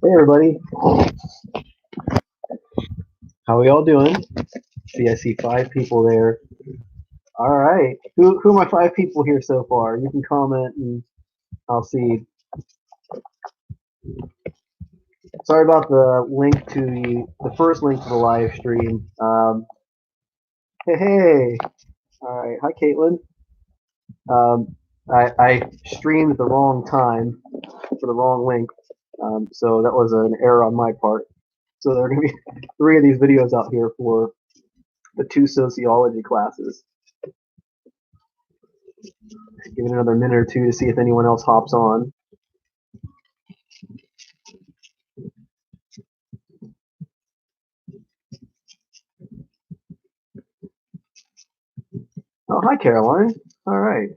Hey everybody, how are y'all doing? I see 5 people there. All right, who are my 5 people here so far? You can comment and I'll see. Sorry about the link to the first link to the live stream. Hey, all right, hi Caitlin. I streamed the wrong time for the wrong link, so that was an error on my part. So there are going to be 3 of these videos out here for the 2 sociology classes. Give it another minute or two to see if anyone else hops on. Oh, hi, Caroline. All right.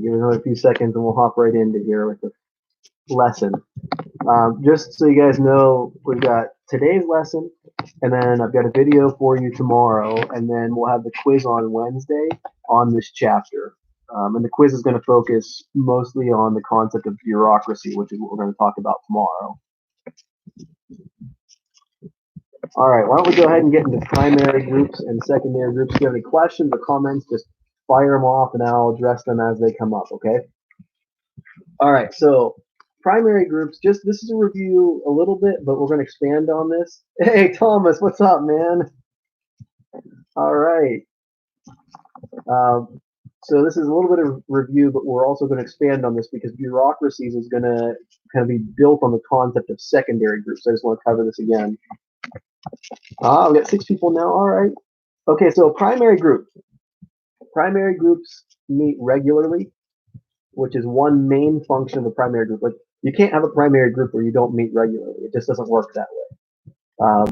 Give it another few seconds and we'll hop right into here with the lesson. Just so you guys know, we've got today's lesson, and then I've got a video for you tomorrow, and then we'll have the quiz on Wednesday on this chapter. And the quiz is going to focus mostly on the concept of bureaucracy, which is what we're going to talk about tomorrow. All right, why don't we go ahead and get into primary groups and secondary groups. If you have any questions or comments, just fire them off and I'll address them as they come up, okay? All right, so primary groups, just this is a review a little bit, but we're going to expand on this. Hey, Thomas, what's up, man? All right. So this is a little bit of review, but we're also going to expand on this because bureaucracies is going to kind of be built on the concept of secondary groups. I just want to cover this again. We've got 6 people now. All right. Okay, so primary group. Primary groups meet regularly, which is one main function of a primary group. Like you can't have a primary group where you don't meet regularly. It just doesn't work that way.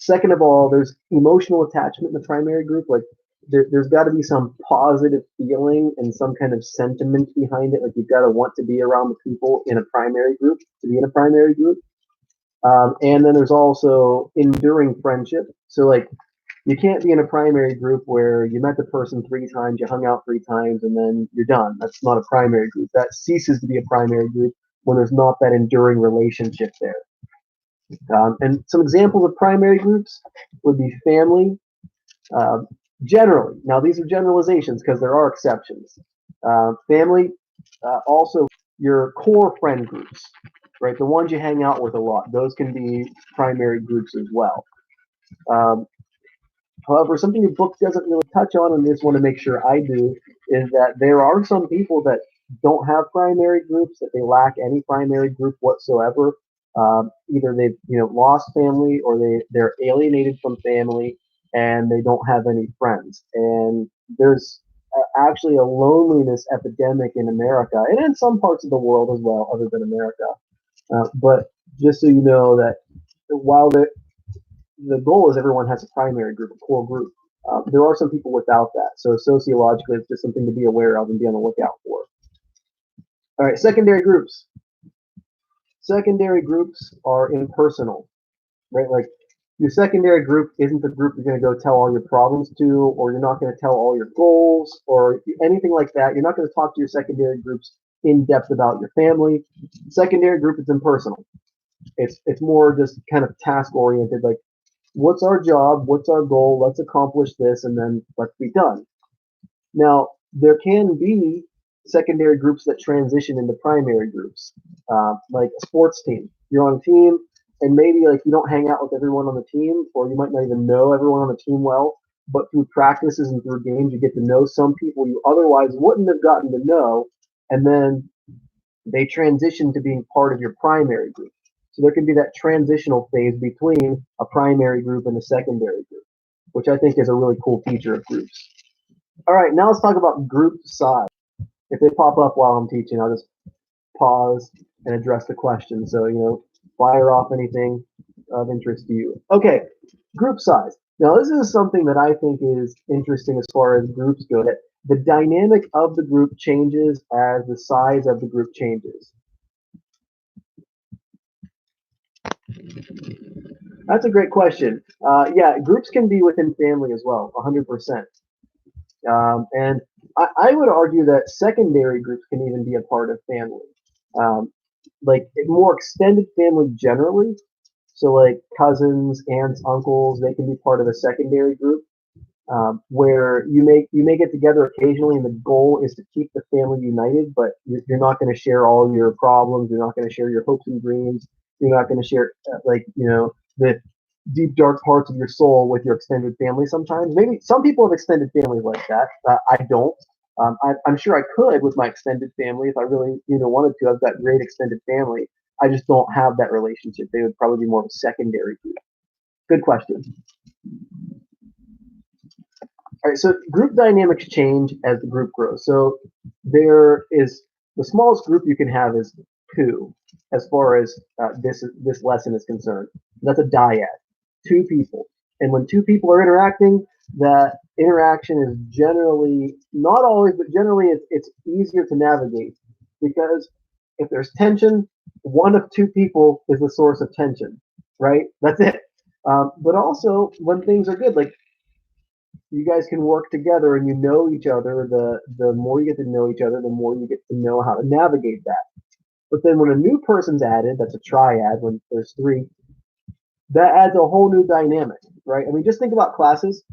Second of all, there's emotional attachment in the primary group. Like there's got to be some positive feeling and some kind of sentiment behind it. Like you've got to want to be around the people in a primary group to be in a primary group. And then there's also enduring friendship. So like you can't be in a primary group where you met the person 3 times, you hung out 3 times, and then you're done. That's not a primary group. That ceases to be a primary group when there's not that enduring relationship there. And some examples of primary groups would be family, generally. Now, these are generalizations because there are exceptions. Family, also your core friend groups, right? The ones you hang out with a lot. Those can be primary groups as well. However, something your book doesn't really touch on, and I just want to make sure I do, is that there are some people that don't have primary groups, that they lack any primary group whatsoever. Either they've lost family or they're alienated from family and they don't have any friends. And there's actually a loneliness epidemic in America and in some parts of the world as well, other than America. But just so you know that while the goal is everyone has a primary group, a core group. There are some people without that. So sociologically, it's just something to be aware of and be on the lookout for. All right, secondary groups. Secondary groups are impersonal, right? Like your secondary group isn't the group you're going to go tell all your problems to, or you're not going to tell all your goals or anything like that. You're not going to talk to your secondary groups in depth about your family. Secondary group is impersonal. It's more just kind of task oriented, like what's our job? What's our goal? Let's accomplish this and then let's be done. Now, there can be secondary groups that transition into primary groups, like a sports team. You're on a team and maybe like you don't hang out with everyone on the team or you might not even know everyone on the team well, but through practices and through games, you get to know some people you otherwise wouldn't have gotten to know. And then they transition to being part of your primary group. So there can be that transitional phase between a primary group and a secondary group, which I think is a really cool feature of groups. All right, now let's talk about group size. If they pop up while I'm teaching, I'll just pause and address the question. So, fire off anything of interest to you. Okay, group size. Now, this is something that I think is interesting as far as groups go, that the dynamic of the group changes as the size of the group changes. That's a great question. Yeah, groups can be within family as well, 100%. And I would argue that secondary groups can even be a part of family. Um, like more extended family generally. So like cousins, aunts, uncles, they can be part of a secondary group where you may get together occasionally, and the goal is to keep the family united. But you're not going to share all your problems. You're not going to share your hopes and dreams. You're not going to share the deep dark parts of your soul with your extended family. Sometimes maybe some people have extended families like that. I don't. I'm sure I could with my extended family if I really wanted to. I've got great extended family. I just don't have that relationship. They would probably be more of a secondary group. Good question. All right, so group dynamics change as the group grows. So there is the smallest group you can have is two, as far as this lesson is concerned. That's a dyad, two people. And when two people are interacting, that interaction is generally not always, but generally it's easier to navigate because if there's tension, one of two people is the source of tension, right? That's it. But also when things are good, like you guys can work together and you know each other, the more you get to know each other, the more you get to know how to navigate that. But then when a new person's added, that's a triad when there's three, that adds a whole new dynamic, right? I mean, just think about classes.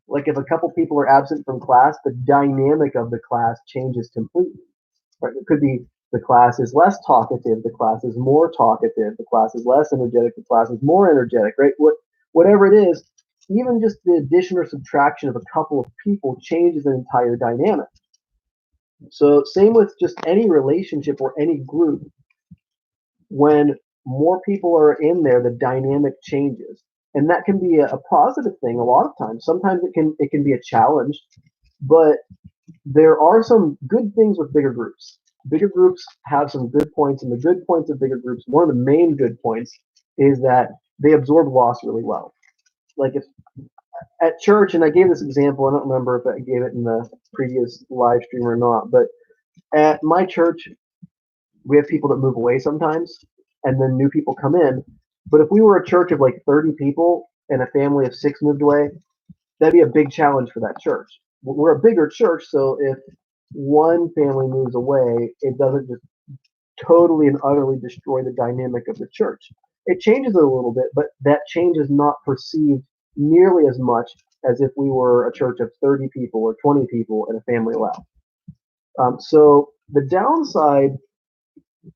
Like if a couple people are absent from class, the dynamic of the class changes completely. Right? It could be the class is less talkative, the class is more talkative, the class is less energetic, the class is more energetic, right? Whatever it is, even just the addition or subtraction of a couple of people changes an entire dynamic. So same with just any relationship or any group. When more people are in there, the dynamic changes. And that can be a positive thing a lot of times. Sometimes it can be a challenge, but there are some good things with bigger groups. Bigger groups have some good points, and the good points of bigger groups, one of the main good points is that they absorb loss really well. Like if at church, and I gave this example, I don't remember if I gave it in the previous live stream or not, but at my church, we have people that move away sometimes, and then new people come in. But if we were a church of like 30 people and a family of six moved away, that'd be a big challenge for that church. We're a bigger church, so if one family moves away, it doesn't just totally and utterly destroy the dynamic of the church. It changes it a little bit, but that change is not perceived nearly as much as if we were a church of 30 people or 20 people and a family left. So the downside,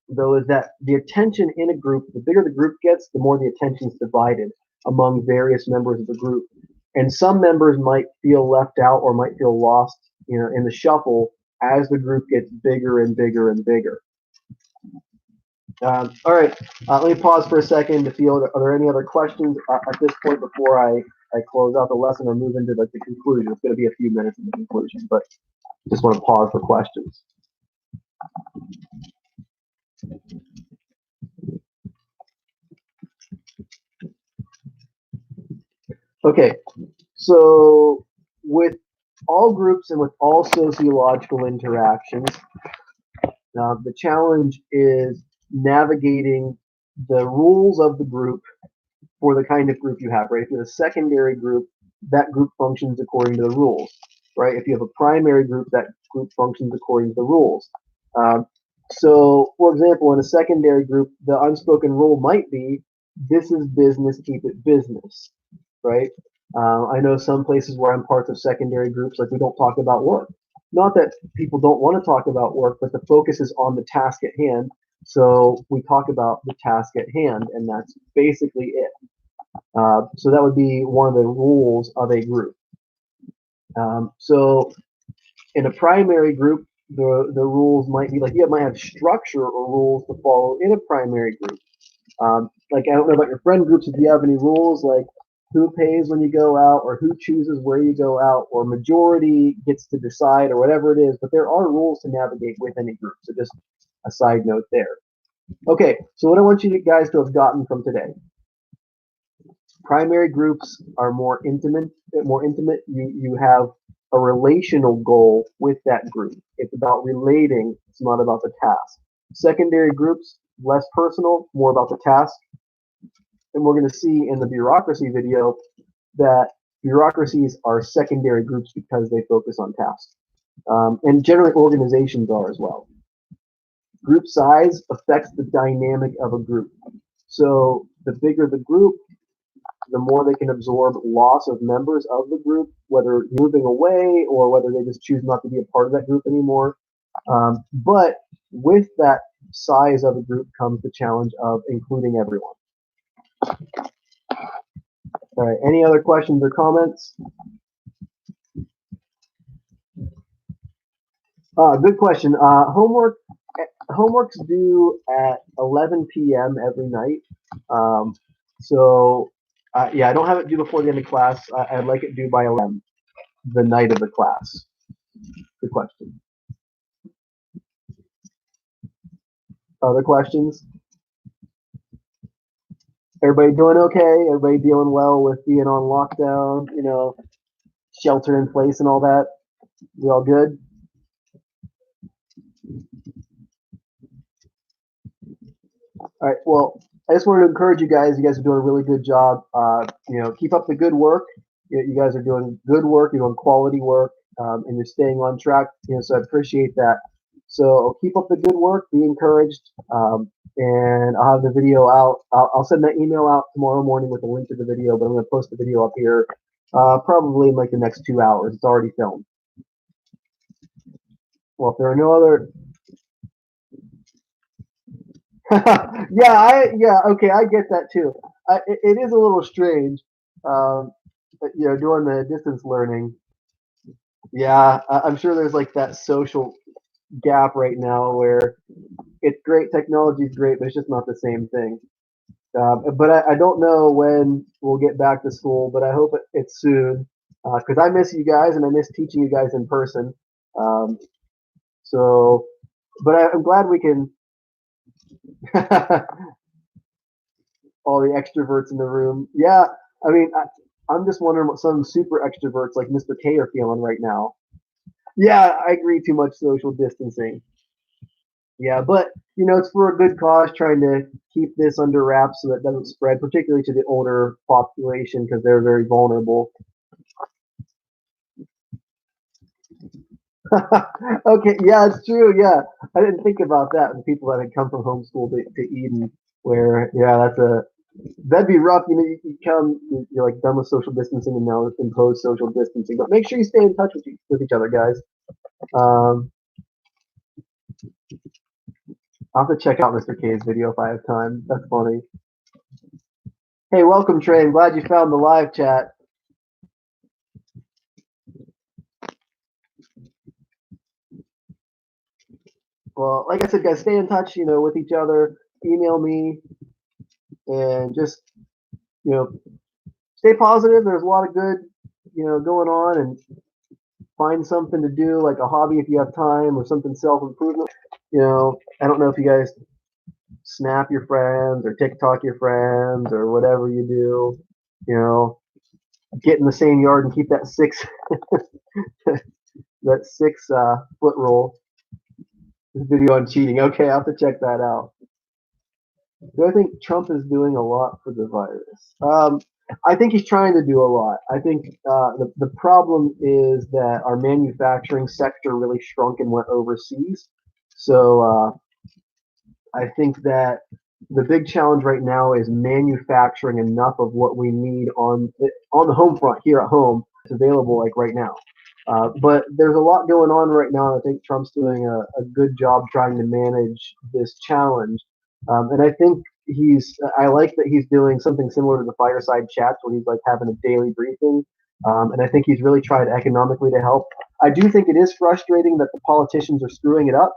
though, is that the attention in a group, the bigger the group gets, the more the attention is divided among various members of the group. And some members might feel left out or might feel lost, in the shuffle as the group gets bigger and bigger and bigger. All right, let me pause for a second to feel. Are there any other questions at this point before I close out the lesson or move into like the conclusion? It's going to be a few minutes in the conclusion, but just want to pause for questions. Okay, so with all groups and with all sociological interactions, the challenge is navigating the rules of the group for the kind of group you have, right? If you have a secondary group, that group functions according to the rules, right? If you have a primary group, that group functions according to the rules. So, for example, in a secondary group, the unspoken rule might be this is business, keep it business, right? I know some places where I'm part of secondary groups, like we don't talk about work. Not that people don't want to talk about work, but the focus is on the task at hand. So we talk about the task at hand, and that's basically it. So that would be one of the rules of a group. So in a primary group, the rules might be like you might have structure or rules to follow in a primary group. Like I don't know about your friend groups if you have any rules like who pays when you go out or who chooses where you go out or majority gets to decide or whatever it is, but there are rules to navigate with any group. So just a side note there. Okay, so what I want you guys to have gotten from today. Primary groups are more intimate. You have a relational goal with that group. It's about relating. It's not about the task. Secondary groups, less personal, more about the task. and we're going to see in the bureaucracy video that bureaucracies are secondary groups because they focus on tasks. And generally organizations are as well. Group size affects the dynamic of a group. So the bigger the group, the more they can absorb loss of members of the group, whether moving away or whether they just choose not to be a part of that group anymore. But with that size of a group comes the challenge of including everyone. All right, any other questions or comments? Good question. Homework's due at 11 p.m. every night. Yeah, I don't have it due before the end of class. I'd like it due by 11, the night of the class. Good question. Other questions? Everybody doing okay? Everybody dealing well with being on lockdown, shelter in place and all that? We all good? All right. Well, I just wanted to encourage you guys. You guys are doing a really good job. Keep up the good work. You guys are doing good work. You're doing quality work, and you're staying on track. So I appreciate that. So keep up the good work. Be encouraged. And I'll have the video out. I'll send that email out tomorrow morning with a link to the video. But I'm going to post the video up here probably in like the next 2 hours. It's already filmed. Well, if there are no other okay, I get that too. It is a little strange, doing the distance learning. Yeah, I'm sure there's like that social gap right now where it's great, technology is great, but it's just not the same thing. But I don't know when we'll get back to school, but I hope it's soon because I miss you guys and I miss teaching you guys in person. But I'm glad we can. All the extroverts in the room. Yeah, I mean, I'm just wondering what some super extroverts like Mr. K are feeling right now. Yeah, I agree. Too much social distancing. Yeah, but it's for a good cause, trying to keep this under wraps so that it doesn't spread, particularly to the older population because they're very vulnerable. Okay, yeah, it's true. Yeah, I didn't think about that. The people that had come from homeschool to Eden, where that'd be rough. You come, you're like done with social distancing and now impose social distancing. But make sure you stay in touch with each other, guys. I'll have to check out Mr. K's video if I have time. That's funny. Hey, welcome, Trey. I'm glad you found the live chat. Well, like I said, guys, stay in touch, with each other. Email me and just, stay positive. There's a lot of good, going on, and find something to do, like a hobby if you have time, or something self-improvement. I don't know if you guys Snap your friends or TikTok your friends or whatever you do. Get in the same yard and keep that 6 foot rule. This video on cheating. Okay, I'll have to check that out. Do I think Trump is doing a lot for the virus? I think he's trying to do a lot. I think the problem is that our manufacturing sector really shrunk and went overseas. So I think that the big challenge right now is manufacturing enough of what we need on the home front here at home. It's available like right now. But there's a lot going on right now. And I think Trump's doing a good job trying to manage this challenge. And I think I like that he's doing something similar to the fireside chats where he's like having a daily briefing. And I think he's really tried economically to help. I do think it is frustrating that the politicians are screwing it up,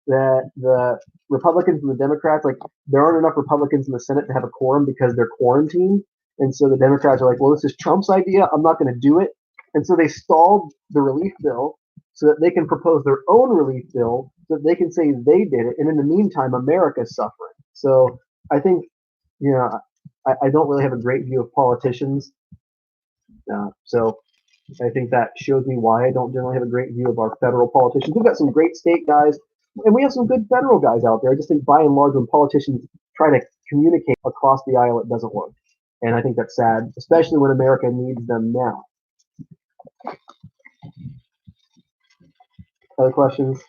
that the Republicans and the Democrats, like there aren't enough Republicans in the Senate to have a quorum because they're quarantined. And so the Democrats are like, well, this is Trump's idea. I'm not going to do it. And so they stalled the relief bill so that they can propose their own relief bill so that they can say they did it. And in the meantime, America's suffering. So I think, I don't really have a great view of politicians. So I think that shows me why I don't generally have a great view of our federal politicians. We've got some great state guys, and we have some good federal guys out there. I just think by and large, when politicians try to communicate across the aisle, it doesn't work. And I think that's sad, especially when America needs them now. Other questions?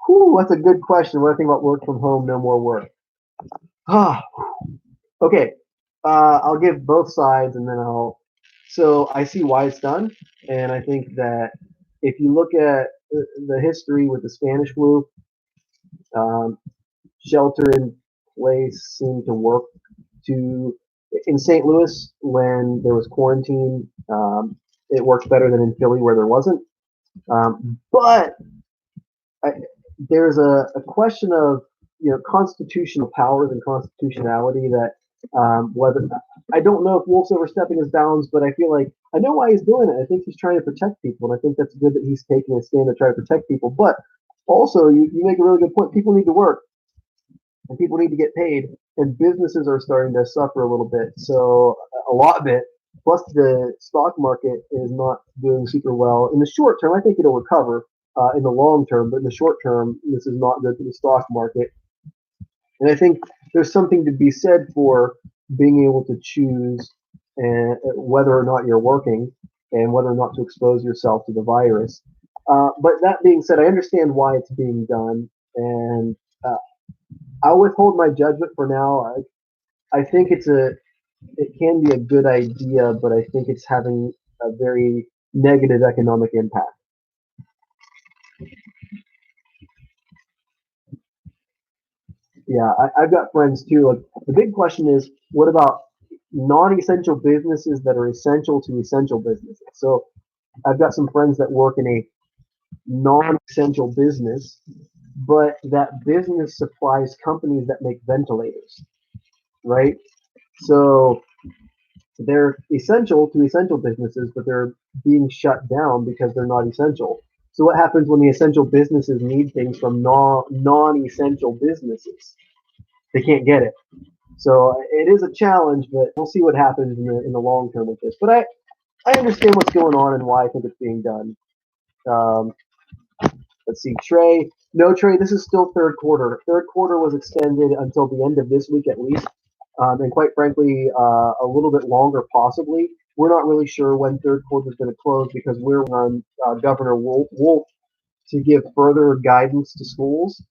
Whew, that's a good question. What do I think about work from home, no more work? Okay, I'll give both sides and then I'll. So I see why it's done, and I think that if you look at the history with the Spanish flu, um, shelter in place seemed to work. To in St. Louis when there was quarantine, it worked better than in Philly where there wasn't. But I, there's a question of constitutional powers and constitutionality that whether I don't know if Wolf's overstepping his bounds, but I feel like I know why he's doing it. I think he's trying to protect people, and I think that's good that he's taking a stand to try to protect people. But also, you make a really good point. People need to work, and people need to get paid, and businesses are starting to suffer a little bit. So a lot bit. Plus, the stock market is not doing super well in the short term. I think it'll recover in the long term, but in the short term, this is not good for the stock market. And I think there's something to be said for being able to choose whether or not you're working and whether or not to expose yourself to the virus. But that being said, I understand why it's being done, and I'll withhold my judgment for now. I think it can be a good idea, but I think it's having a very negative economic impact. Yeah, I've got friends too. Like the big question is, what about non-essential businesses that are essential to essential businesses? So I've got some friends that work in a non-essential business, but that business supplies companies that make ventilators, right? So they're essential to essential businesses, but they're being shut down because they're not essential. So what happens when the essential businesses need things from non-essential businesses? They can't get it. So it is a challenge, but we'll see what happens in the long term with this. But I understand what's going on and why I think it's being done. Um, let's see, Trey. No, Trey, this is still third quarter. Third quarter was extended until the end of this week at least, and quite frankly, a little bit longer possibly. We're not really sure when third quarter is going to close because we're on Governor Wolf to give further guidance to schools.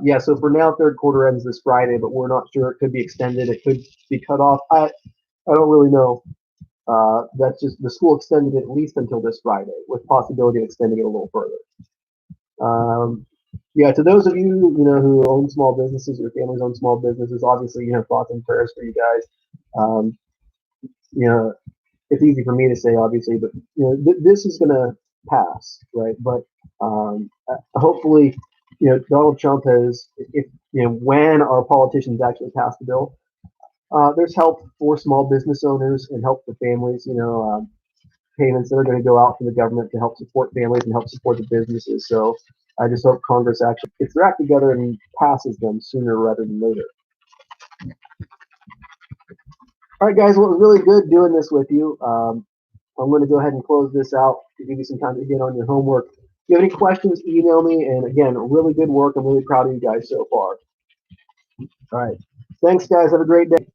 Yeah, so for now, third quarter ends this Friday, but we're not sure. It could be extended. It could be cut off. I don't really know. That's just the school extended it at least until this Friday, with possibility of extending it a little further. Yeah, to those of you who own small businesses, your families own small businesses, obviously thoughts and prayers for you guys. Um, you know, it's easy for me to say, obviously, but this is gonna pass, right? But hopefully, Donald Trump has, if when our politicians actually pass the bill, there's help for small business owners and help for families. Payments that are going to go out from the government to help support families and help support the businesses. So I just hope Congress actually gets their act together and passes them sooner rather than later. All right, guys, well, it was really good doing this with you. I'm going to go ahead and close this out to give you some time to get on your homework. If you have any questions, email me. And again, really good work. I'm really proud of you guys so far. All right. Thanks, guys. Have a great day.